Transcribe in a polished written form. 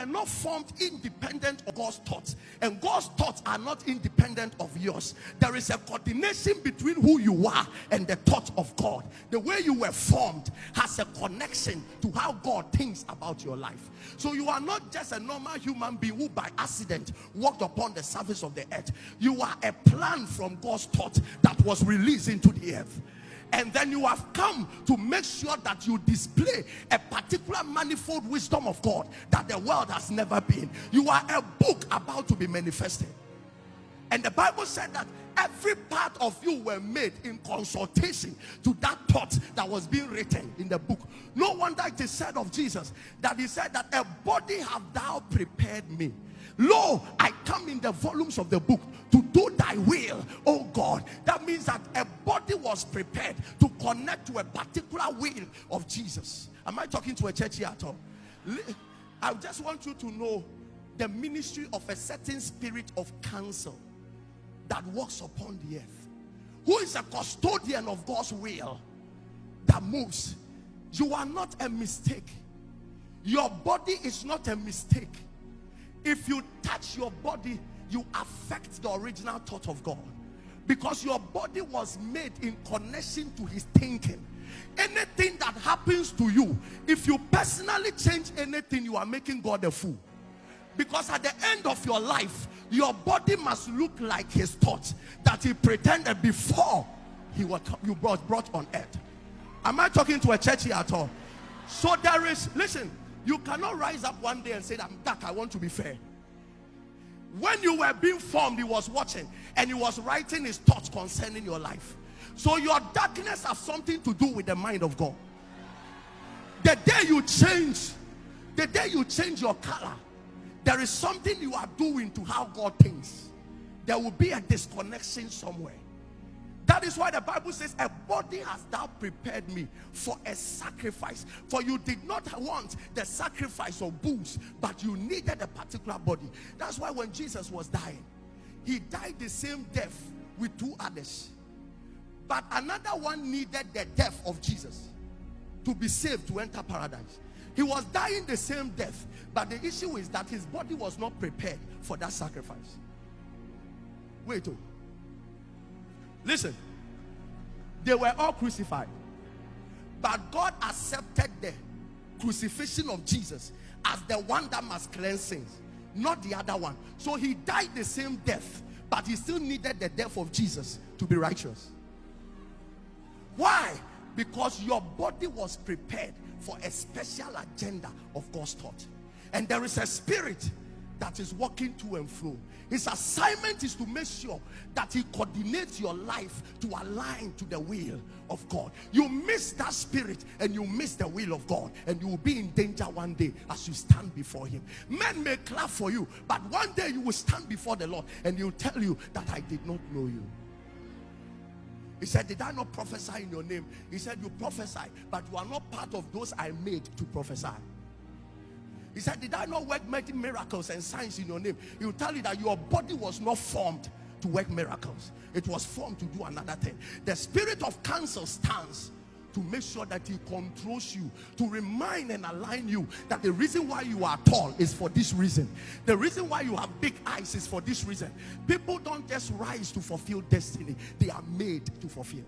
were not formed independent of God's thoughts, and God's thoughts are not independent of yours. There is a coordination between who you are and the thought of God. The way you were formed has a connection to how God thinks about your life. So you are not just a normal human being who by accident walked upon the surface of the earth. You are a plan from God's thought that was released into the earth. And then you have come to make sure that you display a particular manifold wisdom of God that the world has never been. You are a book about to be manifested. And the Bible said that every part of you were made in consultation to that thought that was being written in the book. No wonder it is said of Jesus that he said that a body have thou prepared me. Lo, I come in the volumes of the book to do thy will, oh God. That means that a body was prepared to connect to a particular will of Jesus. Am I talking to a church here at all? I just want you to know the ministry of a certain spirit of counsel that walks upon the earth, who is a custodian of God's will that moves. You are not a mistake. Your body is not a mistake. If you touch your body, you affect the original thought of God, because your body was made in connection to his thinking. Anything that happens to you, if you personally change anything, you are making God a fool. Because at the end of your life, your body must look like his thoughts that he pretended before you brought on earth. Am I talking to a church here at all? So there is, listen, you cannot rise up one day and say, I want to be fair. When you were being formed, he was watching and he was writing his thoughts concerning your life. So your darkness has something to do with the mind of God. The day you change your color, there is something you are doing to how God thinks. There will be a disconnection somewhere. That is why the Bible says, a body has thou prepared me for a sacrifice. For you did not want the sacrifice of bulls, but you needed a particular body. That's why when Jesus was dying, he died the same death with two others. But another one needed the death of Jesus to be saved, to enter paradise. He was dying the same death, but the issue is that his body was not prepared for that sacrifice. Wait, listen, they were all crucified, but God accepted the crucifixion of Jesus as the one that must cleanse sins, not the other one. So he died the same death, but he still needed the death of Jesus to be righteous. Why? Because your body was prepared for a special agenda of God's thought. And there is a spirit that is walking to and fro. His assignment is to make sure that he coordinates your life to align to the will of God. You miss that spirit and you miss the will of God, and you will be in danger one day as you stand before him. Men may clap for you, but one day you will stand before the Lord and he'll tell you that I did not know you. He said, did I not prophesy in your name? He said, you prophesy, but you are not part of those I made to prophesy. He said, did I not work mighty miracles and signs in your name? He will tell you that your body was not formed to work miracles. It was formed to do another thing. The spirit of counsel stands to make sure that he controls you, to remind and align you that the reason why you are tall is for this reason. The reason why you have big eyes is for this reason. People don't just rise to fulfill destiny. They are made to fulfill.